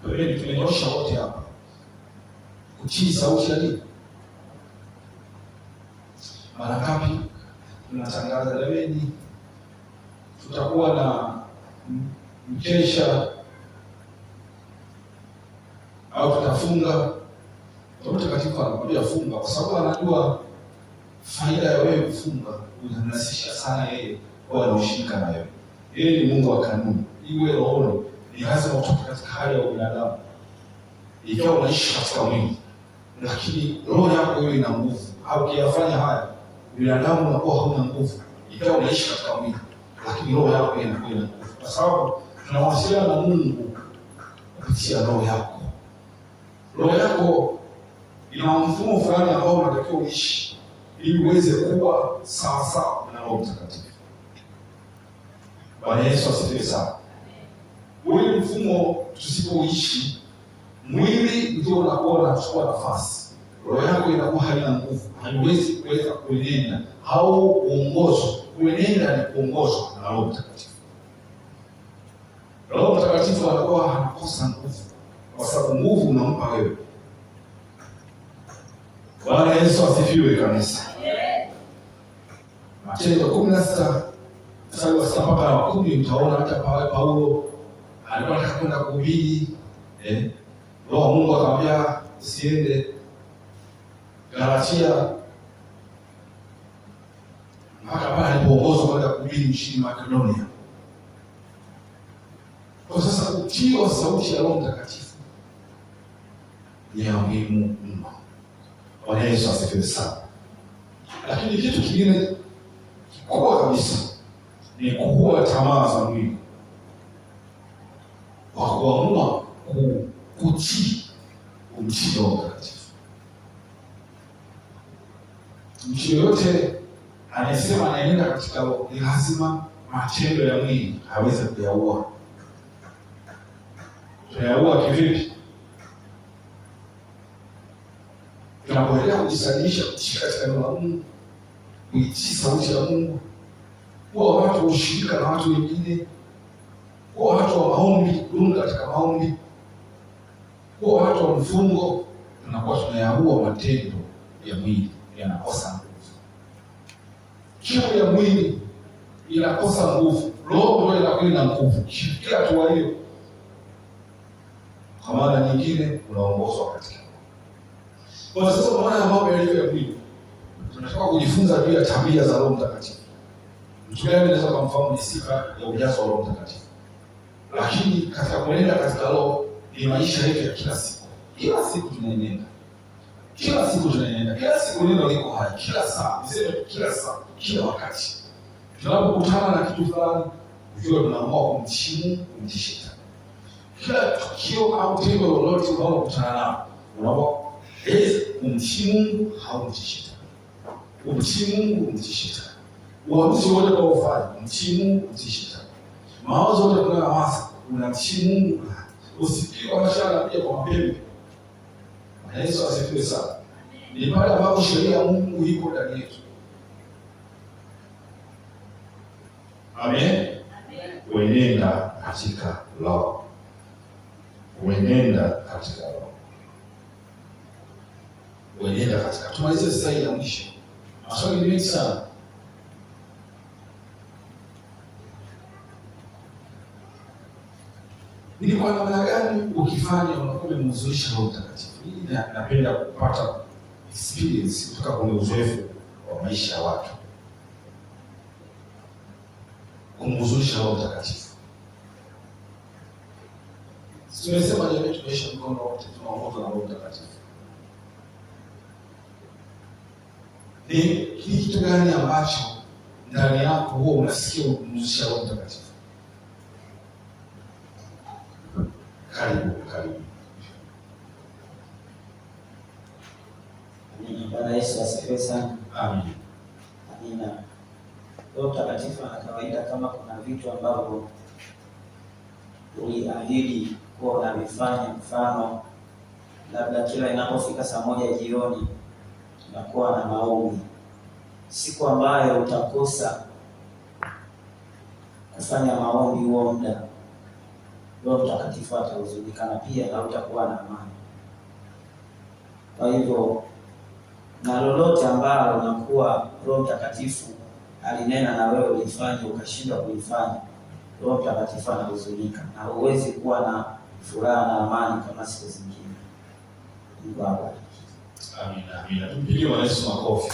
Kwa hiyo tumenyosha wote hapa kutii sauti ya nini? Mara ngapi tunatangaza jameni, tutakuwa na mkesha au tutafunga. Roho Mtakatifu anakuja funga kwa sababu anajua faida ya wewe kufunga. Unamnasisha sana yeye kwa ushirika na wewe. Yeye ni Mungu wa kanuni. Iwe roho ni lazima utoke katika hali ya binadamu. Ikiwa unaishi katika mwili, lakini roho yako iwe ina nguvu. Au ukiyafanya haya, binadamu unakuwa hauna nguvu. Ikiwa unaishi katika mwili, lakini roho yako inakuwa ina nguvu. Kwa sababu tunawasiliana na Mungu kupitia roho yako. Roho yako ina mfumo fulani ambao unatakiwa uishi ili uweze kuwa sawa sawa na Roho Mtakatifu. Bwana Yesu asifiwe sana. Ule mfumo tusipoishi, mwili ndio unakuwa unachukua nafasi. Roho yako inakuwa haina nguvu, haiwezi kuweza kuenenda au kuongozwa. Kuenenda ni kuongozwa na Roho Mtakatifu. Roho Mtakatifu anakuwa anakosa nguvu kwa sababu nguvu unampa wewe. Bwana Yesu asifiwe kanisa. Matendo 16 mstari wa 7 mpaka wa 10 mtaona hata Paulo alikuwa anataka kwenda kuhubiri. Roho Mungu akamwambia usiende Galatia, mpaka pale alipoongozwa kwenda kuhubiri nchini Makedonia. Kwa sasa kutii sauti ya Roho Mtakatifu ni ya muhimu mno. Bwana Yesu asifiwe sana. Lakini kitu kingine kikubwa kabisa ni kuua tamaa za mwili, kwa kuamua kutii kumtii Roho Mtakatifu. Mtu yoyote anayesema anaenda katika Roho ni lazima matendo ya mwili hawezi kuyaua. Tunayaua kivipi? Tunapoendelea kujisalimisha kutii katika neno la Mungu, kuitii sauti ya Mungu, kuwa watu wa ushirika na watu wengine, kuwa watu wa maombi, kudumu katika maombi, kuwa watu wa mfungo, tunakuwa tunayaua matendo ya mwili, yanakosa nguvu. Kiu ya mwili inakosa nguvu, roho ndio inakuwa ina nguvu. Kila hatua hiyo, kwa maana nyingine, unaongozwa katika. Kwa sasa unaona mambo yalivyo ya mwili, tunataka kujifunza juu ya tabia za Roho Mtakatifu. Mtu gani anaweza kumfahamu ni sifa ya ujazo wa Roho Mtakatifu? Lakini katika kuenenda katika Roho ni maisha yetu ya kila siku. Kila siku tunaenenda. Kila siku tunaenenda. Kila siku neno liko hai. Kila saa, niseme kila saa, kila wakati. Tunapokutana na kitu fulani, ndio tunaamua kumtii kumtii Shetani. Kila tukio au tendo lolote unalokutana nalo, unaamua kumtii Mungu au kumtii Shetani. Kumtii Mungu, kumtii Shetani. Uamuzi wote kwa ufanye, kumtii Mungu, kumtii Shetani. Mawazo yote tunayowaza, unamtii Mungu. Usipige kwa mashaka pia kwa mapembe. Yesu asifiwe sana. Ni pale ambapo sheria ya Mungu iko ndani yetu. Amen. Kuenenda katika Roho. Kuenenda katika Roho. Kuenenda katika. Tumalize sasa hii ya mwisho. Maswali mengi sana. Ni kwa namna gani ukifanya unakuwa umemhuzunisha Roho Mtakatifu? Hii napenda kupata experience kutoka kwenye uzoefu wa maisha ya watu. Kumhuzunisha Roho Mtakatifu. Tumesema jamii, tumeisha mkono wote, tunaongozwa na Roho Mtakatifu. Ni kitu gani ambacho ndani yako huwa unasikia kumhuzunisha Roho Mtakatifu? Karibu. Bwana Yesu asifiwe sana. Amen. Amina. Roho Mtakatifu ana kawaida, kama kuna vitu ambavyo uliahidi kuwa unavifanya, mfano labda kila inapofika saa 1 jioni tunakuwa na maombi. Siku ambayo utakosa kufanya maombi huo muda, Roho Mtakatifu atahuzunika na pia hautakuwa na amani. Kwa hivyo na lolote ambalo unakuwa Roho Mtakatifu alinena na wewe ulifanye ukashindwa kulifanya, Roho Mtakatifu anahuzunika na huwezi kuwa na furaha na amani kama siku zingine. Mungu awabariki. Amina, amina. Tumpigie Bwana Yesu makofi.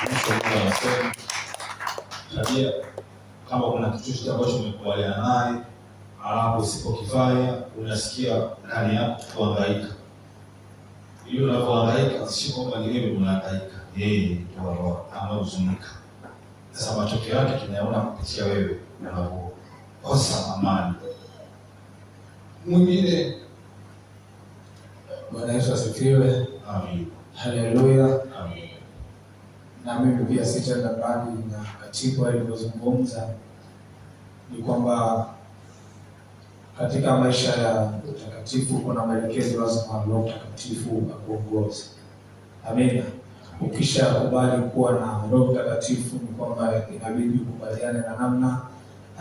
Mungu anasema tabia kama kuna kitu chochote ambacho umekubaliana naye alafu usipokifanya unasikia ndani yako kuhangaika. Hiyo unapohangaika sio kwamba ni wewe unahangaika. Ndio anahuzunika. Sasa matokeo yake tunayaona kupitia wewe unapokosa amani. Mwingine. Bwana Yesu asifiwe. Amen. Haleluya. Amen. Na mimi pia sitaenda mbali na katibu alivyozungumza, ni kwamba katika maisha ya utakatifu kuna maelekezo lazima Roho Mtakatifu akuongoze. Amina. Ukishakubali kuwa na Roho Mtakatifu ni kwamba inabidi ukubaliane na namna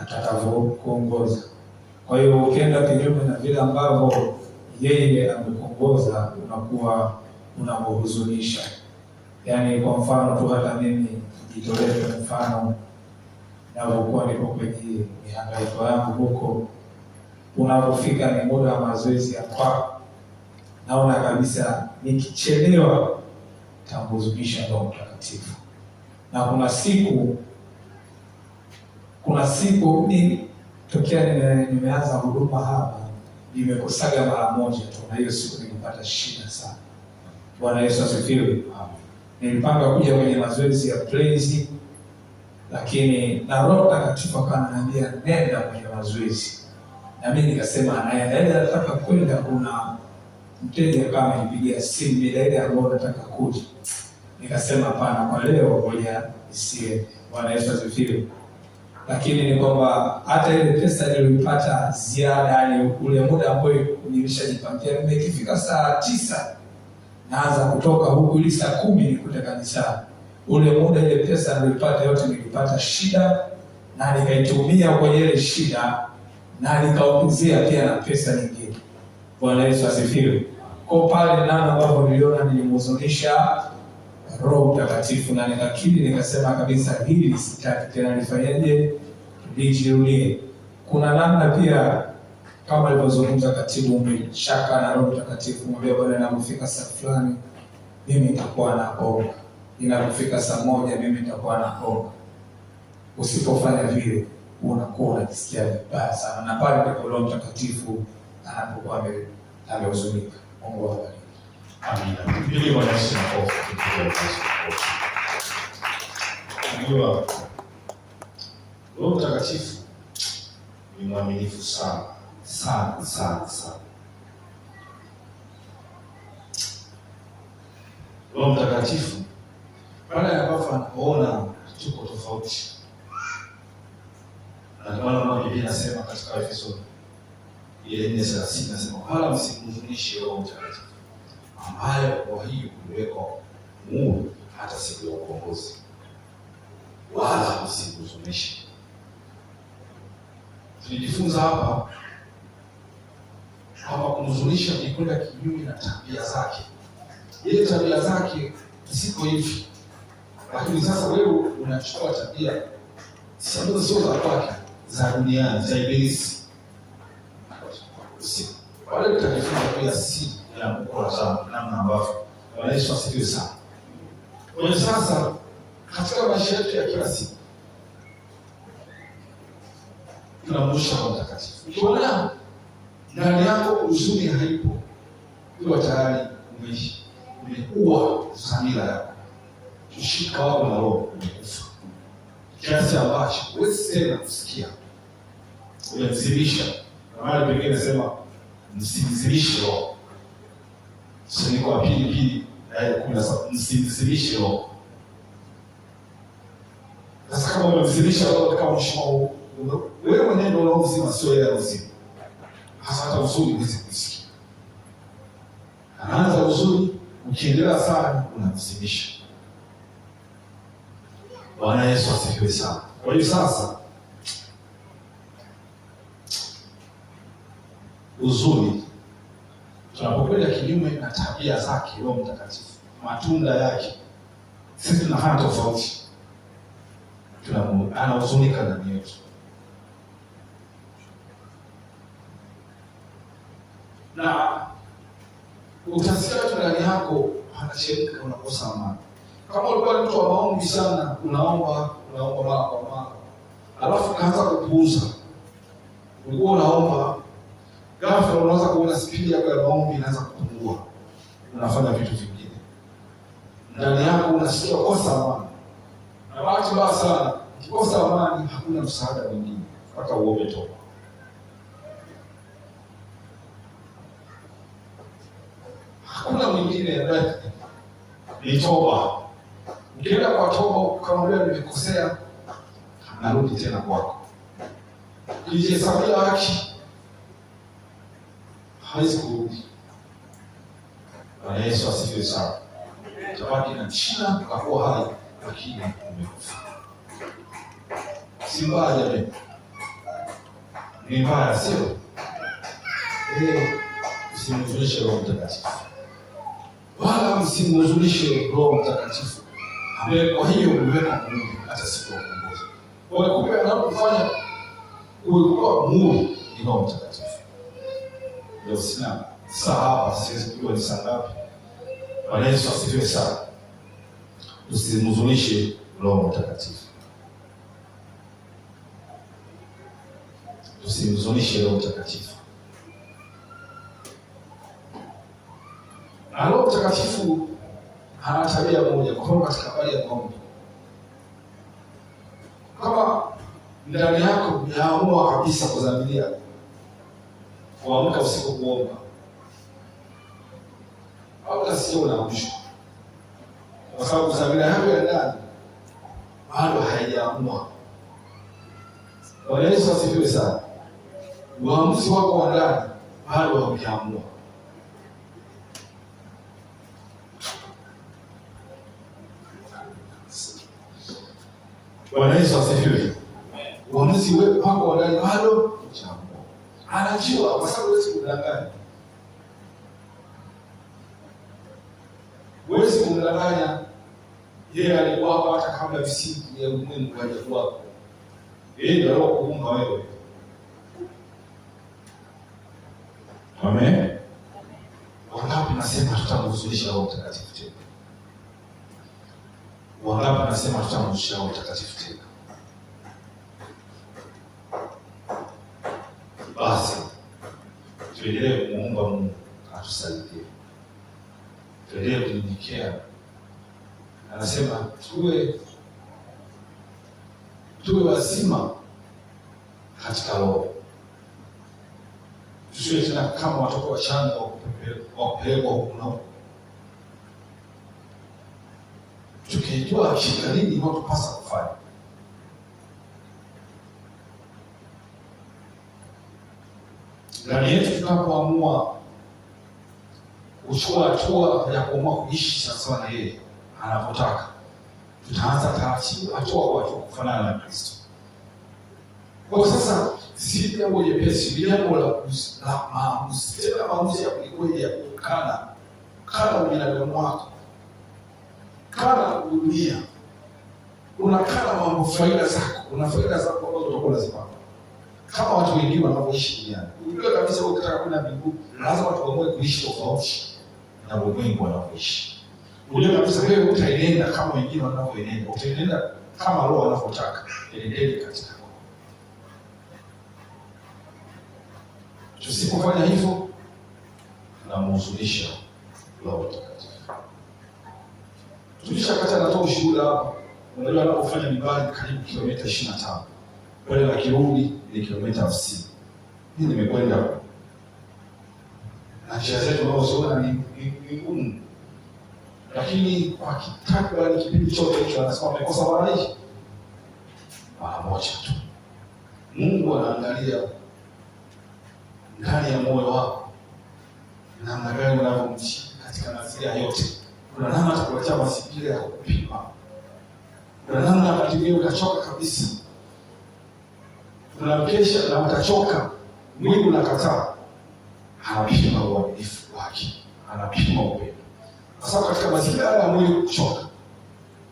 atakavyokuongoza. Kwa hiyo ukienda kinyume na vile ambavyo yeye amekuongoza unakuwa unamhuzunisha. Yaani kwa mfano tu, hata mimi jitolee kwa mfano, ninapokuwa niko kwenye mihangaiko yangu huko, unapofika ni muda wa mazoezi ya kwako, naona kabisa nikichelewa tamhuzunisha Roho Mtakatifu. Na kuna siku mimi tokea nimeanza huduma hapa nimekosaga mara moja tu, na hiyo siku nilipata shida sana. Bwana Yesu asifiwe. Nilipanga kuja kwenye mazoezi ya praise, lakini na Roho Mtakatifu akaniambia nenda kwenye mazoezi. Na mimi nikasema naenda, nataka kwenda. Kuna mteja kama nipigia simu ile ambayo nataka kuja. Nikasema hapana, kwa leo ngoja nisiende. Bwana Yesu asifiwe. Lakini ni kwamba hata ile pesa nilipata ziada, yani ule muda ambao nilishajipangia, nimekifika saa 9 naanza kutoka huku ili saa 10 nikute kanisani. Ule muda ile pesa nilipata yote nilipata shida na nikaitumia kwenye ile shida na nikaongezea pia na pesa nyingine. Bwana Yesu asifiwe. Kwa pale namna ambavyo niliona nilimhuzunisha Roho Mtakatifu, na nikakiri nikasema kabisa hili sitaki tena, nifanyaje? Nijirudie. Kuna namna pia kama alivyozungumza katibu, umeshaka na Roho Mtakatifu, mwambie Bwana, ninapofika saa fulani mimi nitakuwa naomba. Ninapofika saa 1 mimi nitakuwa naomba. Usipofanya vile unakuwa unajisikia vibaya sana, na pale ndipo Roho Mtakatifu anapokuwa amehuzunika. Mungu awabariki. Amina. Mpige Bwana Yesu makofi. Unajua Roho Mtakatifu ni mwaminifu sana sana sana sana. Roho Mtakatifu pale ambapo anapoona tuko tofauti, na ndio maana Biblia inasema katika Efeso 4:30 nasema wala msimhuzunishe Roho Mtakatifu ambaye kwa hiyo kuwekwa muhuri hata siku ya ukombozi, wala msimhuzunishe. Tulijifunza hapa kumhuzunisha ni kwenda kinyume na tabia zake. Ile tabia zake ziko hivi, lakini sasa wewe unachukua tabia sio za kwake, za duniani, za ibilisi. Wale tutajifunza pia si ya mkoa sana namna ambavyo Bwana Yesu asifiwe sana. Kwa hiyo sasa katika maisha yetu ya kila siku tunamrusha Roho Mtakatifu. Ukiona ndani yako huzuni haipo, hiyo tayari umekuwa dhamira yako. Ushirika wako na Roho umekufa kiasi ambacho huwezi tena kusikia. Unamzimisha. Na mara pengine nasema msimzimishe Roho. Sasa ni kwa pili msimzimishe Roho. Sasa kama unamzimisha Roho kama mshimo, wewe mwenyewe ndio unaozima, sio yeye anazima. Hata uzuri huwezi kusikia. Anaanza uzuri, ukiendelea sana unamzimisha. Bwana Yesu asifiwe sana. Kwa hiyo sasa uzuri, tunapokwenda kinyume na tabia zake Roho Mtakatifu, matunda yake, sisi tunafanya tofauti, anahuzunika ndani yetu. Na utasikia tu ndani yako anachemka, unakosa amani. Kama ulikuwa ni mtu wa maombi sana, unaomba mara kwa mara, alafu ukaanza kupuuza, ulikuwa unaomba, ghafla unaanza kuona spidi yako ya maombi inaanza kupungua, unafanya vitu vingine, ndani yako unasikia kosa amani. Na bahati mbaya sana, ukikosa amani hakuna msaada mwingine mpaka uombe toba. Hakuna mwingine ambaye ni toba. Ukienda kwa toba ukamwambia nimekosea, narudi tena kwako. Ukijihesabia haki, hawezi kurudi. Bwana Yesu asifiwe sana. Utabaki na shida ukakuwa hai, lakini umekufa. Si mbaya jamani, ni mbaya sio? Usimhuzunishe Roho Mtakatifu, wala msimhuzunishe Roho Mtakatifu ambaye kwa hiyo umeweka Mungu hata siku ya kuongoza. Kwa hiyo kumbe anapofanya kuwa Mungu ni Roho Mtakatifu. Ndio sina saa, siwezi kujua ni saa ngapi. Bwana Yesu asifiwe sana. Usimhuzunishe Roho Mtakatifu. Usimhuzunishe Roho Mtakatifu. Na Roho Mtakatifu ana tabia moja, kwa katika habari ya maombi. Kama ndani yako umeamua kabisa kudhamiria kuamka usiku kuomba, au sio, unaamshwa kwa sababu dhamira yako ya ndani bado haijaamua. Bwana Yesu asifiwe sana. Uamuzi wako wa ndani bado haujaamua. Bwana Yesu asifiwe. Uamuzi wako wa ndani bado haujaamua. Anajua kwa sababu huwezi kumdanganya. Huwezi kumdanganya yeye alikuwa hata kabla misingi ya ulimwengu hajakuwa. Yeye ndio alikuumba wewe. Amen. Wangapi nasema tutamhuzunisha Roho Mtakatifu tena? Wangapi nasema tutamhuzunisha Roho Mtakatifu tena? Basi tuendelee kumuomba Mungu atusaidie. Tuendelee kunyenyekea. Anasema tuwe wazima katika roho. Tusiwe tena kama watoto wachanga wa kupelekwa huku na huku. Tukijua hakika nini inatupasa kufanya. Ndani yetu tunapoamua kuchukua hatua ya kuamua kuishi sawasawa na yeye anapotaka, tutaanza taratibu, hatua kwa hatua kufanana na Kristo. Kwa sasa si jambo jepesi, ni jambo la maamuzi, tena maamuzi ya kweli ya kukana ubinadamu wako, kana dunia, unakana mambo faida zako, una faida zako ambazo utakuwa unazipata kama watu wengine wanavyoishi duniani. Unajua kabisa ukitaka kwenda mbinguni lazima tuamue kuishi tofauti na ulimwengu wanavyoishi. Unajua kabisa wewe utaenenda kama wengine wanavyoenenda, utaenenda kama Roho anavyotaka. Enendeni katika Roho. Tusipofanya hivyo tunamhuzunisha Roho Mtakatifu. Tulishakata natoa ushuhuda hapa. Unajua anapofanya mbali karibu kilomita 25. Pale na kirudi ni kilomita 50. Mimi nimekwenda na njia zetu tunazoona ni ngumu. Lakini kwa takriban kipindi chote hicho anasema amekosa mara moja tu. Mungu anaangalia ndani ya moyo wako, namna gani unavyomtii katika mazingira yote. Kuna namna atakuletea mazingira ya kupima. Kuna namna wakati mwingine utachoka kabisa. Unamkesha na utachoka, mwili unakataa. anapima uaminifu wake, anapima upendo. Kwa sababu katika mazingira ya mwili kuchoka,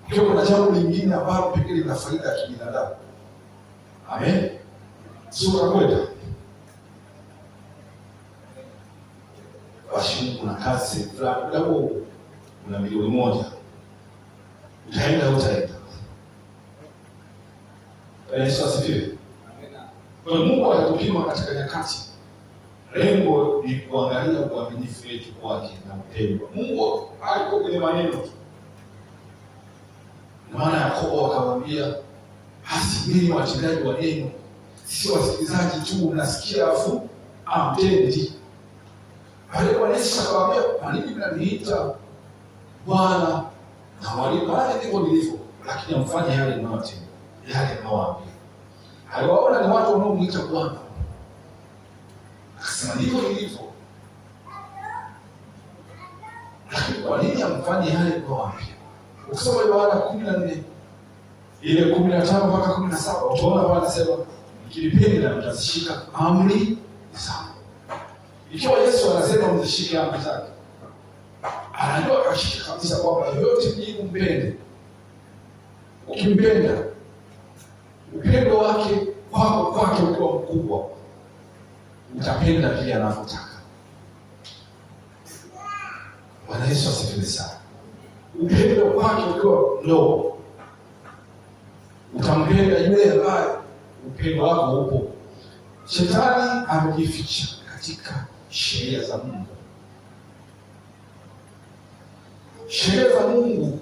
ukiwa kuna jambo lingine ambalo pekee lina faida ya kibinadamu. Amen. Sio kwenda. Basi kuna kazi fulani labda una milioni moja. Utaenda utaenda. Yesu asifiwe. Amen. Kwa Mungu atakupima katika nyakati. Lengo ni kuangalia uaminifu wetu kwake na upendo. Mungu alikuwa kwenye maneno tu. Na maana Yakobo akamwambia, basi mimi watendaji wa neno, sisi wasikilizaji tu, unasikia afu amtendi. Alikuwa Yesu akamwambia, kwa nini mnaniita Bwana na mwalimu? Maana ndivyo nilivyo, lakini amfanye yale ninayotenda, yale ninayowaambia. Aliwaona ni watu wanaomuita Bwana. Akasema ndivyo nilivyo. Lakini kwa nini amfanye yale ninayowaambia? Ukisoma Yohana 14 ile 15 mpaka 17 utaona Bwana anasema, "Mkinipenda mtazishika amri zangu." Ikiwa Yesu anasema mzishike amri zake, anajua hakika kabisa kwamba yote ni mpende. Ukimpenda, upendo wake kwake ukiwa mkubwa, utapenda vile anavyotaka. Bwana Yesu asifiwe sana. Upendo wake ukiwa mdogo, utampenda yule ambaye upendo wako upo. Shetani amejificha katika sheria za Mungu. Sheria za Mungu,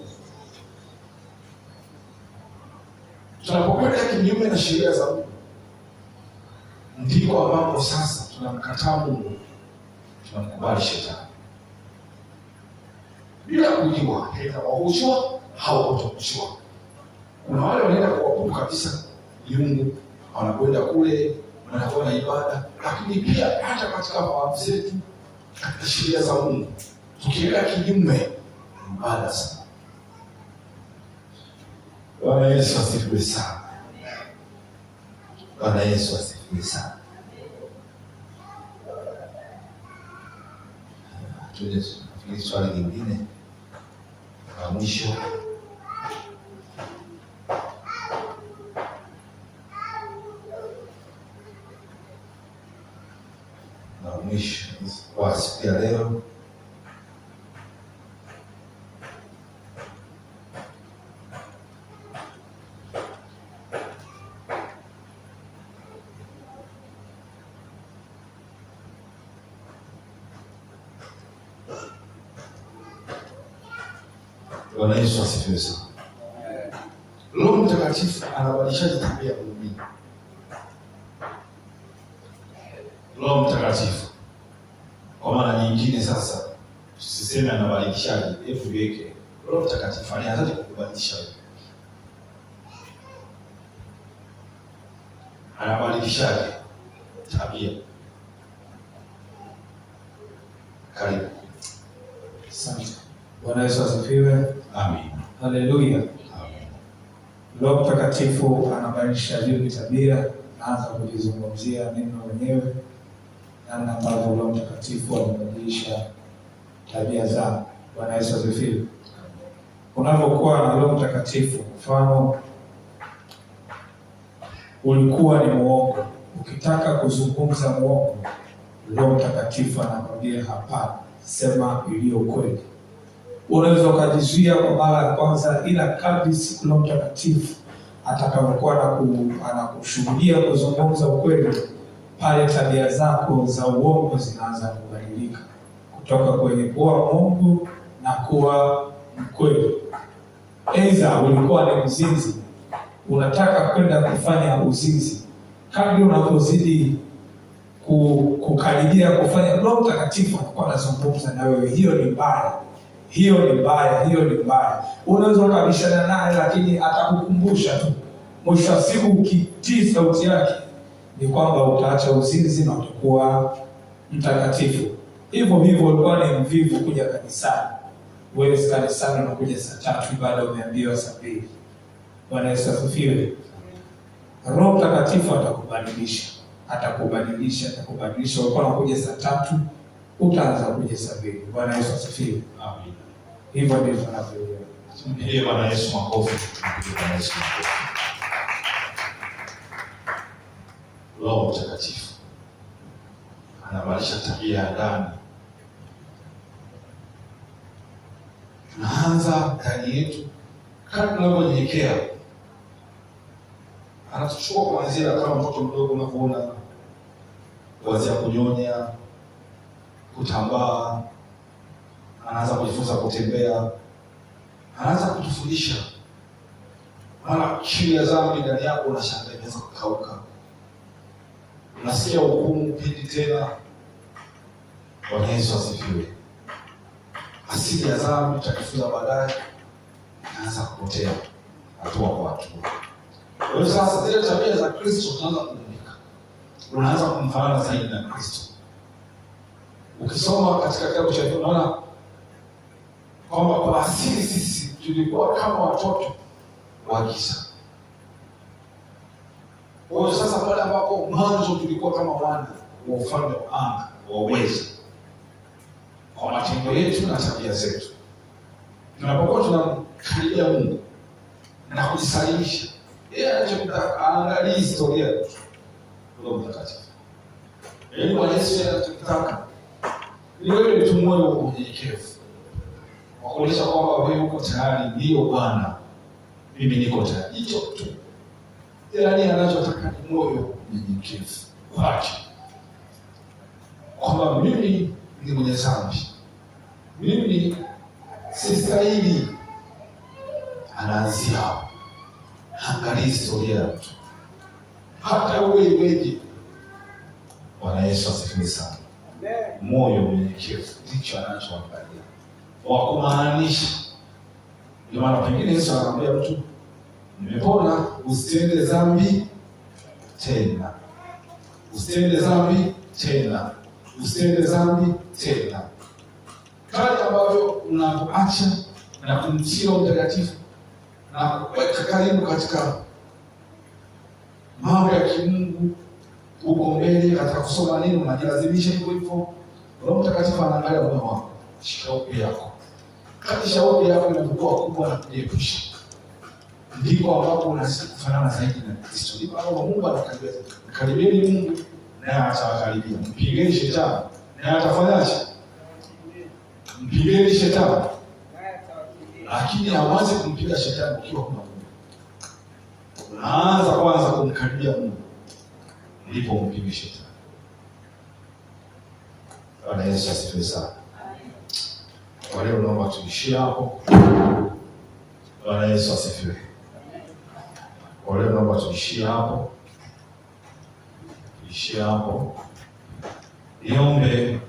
tunapokwenda kinyume na sheria za Mungu, ndiko ambapo sasa tunamkataa Mungu, tunamkubali Shetani bila kujua, aidha kwa kujua au kutokujua. Kuna wale wanaenda kuabudu kabisa Mungu, wanakwenda kule, wanakwenda ibada, lakini pia hata katika fahamu zetu, katika sheria za Mungu, tukienda kinyume mbaya sana. Bwana Yesu asifiwe sana. Bwana Yesu asifiwe sana. Tunafikiri swali lingine la mwisho. Kwa siku ya leo, Bwana Yesu asifiwe sana. Roho Mtakatifu anabadilisha tabia ya muumini. Roho Mtakatifu, kwa maana nyingine sasa, tusiseme anabadilishaje, hebu tuweke Roho Mtakatifu anaanza kubadilisha. Anabadilishaje tabia? Karibu. Asante. Bwana Yesu asifiwe. Amen. Haleluya. Amen. Roho Mtakatifu anabadilisha hiyo tabia. Naanza kujizungumzia neno wenyewe, namna ambavyo Roho Mtakatifu anabadilisha tabia zao. Bwana Yesu asifiwe. Unapokuwa na Roho Mtakatifu, mfano ulikuwa ni muongo, ukitaka kuzungumza muongo, Roho Mtakatifu anakwambia hapana, sema iliyo kweli. Unaweza ukajizuia kwa mara ya kwanza, ila kadri siku Roho Mtakatifu atakapokuwa anakushuhudia kuzungumza ukweli, pale tabia zako za uongo zinaanza kubadilika kutoka kwenye kuwa Mungu na kuwa mkweli. Aidha ulikuwa ni mzinzi, unataka kwenda kufanya uzinzi, kadri unapozidi kukaribia kufanya, Roho Mtakatifu anakuwa anazungumza na wewe, hiyo ni mbaya, hiyo ni mbaya, hiyo ni mbaya. Unaweza ukabishana naye, lakini atakukumbusha tu. Mwisho wa siku ukitii sauti yake, ni kwamba utaacha uzinzi na utakuwa mtakatifu. Hivyo hivyo ulikuwa ni mvivu kuja kanisani. Wewe kanisani unakuja saa 3, ibada umeambiwa saa 2. Bwana Yesu asifiwe. Roho Mtakatifu atakubadilisha. Ulikuwa unakuja saa 3, utaanza kujisabiri. Bwana Yesu asifiwe. Amen. Hivyo ndivyo tunavyoelewa. Tumpigie Bwana Yesu makofi. Tumpigie Bwana Yesu makofi. Roho Mtakatifu anabadilisha tabia ya ndani. Tunaanza ndani yetu kadri tunavyonyenyekea. Anatuchukua kuanzia kama mtoto mdogo unavyoona, kuanzia kunyonya, kutambaa, anaanza kujifunza kutembea, anaanza kutufundisha. Maana chini ya dhambi ndani yako unashangaa inaweza kukauka. Unasikia hukumu pindi tena. Bwana Yesu asifiwe. Asili ya dhambi tutajifunza baadaye, inaanza kupotea hatua kwa hatua. Kwa hiyo sasa zile tabia za Kristo tunaanza kuandika. Unaanza kumfanana zaidi na Kristo. Ukisoma katika kitabu cha Yohana unaona kwamba kwa asili sisi tulikuwa kama watoto wa giza. Kwa hiyo sasa pale ambapo mwanzo tulikuwa kama wana wa ufalme wa anga wa uweza, kwa matendo yetu na tabia zetu, tunapokuwa tunamkaribia Mungu na kujisalimisha, yeye anachotaka aangalie historia yetu. Roho Mtakatifu, yaani Bwana Yesu anataka ni wewe tu moyo wa unyenyekevu, wa kuonyesha kwamba wewe uko tayari. Ndio Bwana, mimi niko tayari. Hicho tu, yaani anachotaka ni moyo unyenyekevu kwake, kwamba mimi ni mwenye dhambi, mimi sistahili. Anaanzia hapo. Angalia historia ya mtu, hata uwe iweje. Bwana Yesu asifiwe sana. Moyo mnyenyekevu ndicho anachoangalia, wa kumaanisha. Ndio maana pengine Yesu anamwambia mtu, nimepona, usitende dhambi tena, usitende dhambi tena, usitende dhambi tena. Kale ambavyo unapoacha na kumtii Roho Mtakatifu na kuweka karibu katika mambo ya kimungu, uko mbele katika kusoma neno, unajilazimisha hivyo hivyo. Roho Mtakatifu anaangalia moyo wako, shauku yako. Kati shauku yako inapokuwa kubwa na kujiepusha, ndipo ambapo unazidi kufanana zaidi na Kristo. Ndipo hapo Mungu anakaribia. Karibieni Mungu naye atawakaribia. Mpigeni shetani naye atafanyaje? Mpigeni shetani. Lakini hawazi kumpiga shetani ukiwa kuna Mungu. Unaanza kwanza kumkaribia Mungu, ndipo mpige shetani. Bwana Yesu asifiwe sana. Kwa leo naomba tuishie hapo. Bwana Yesu asifiwe. Kwa leo naomba tuishie hapo. Niombe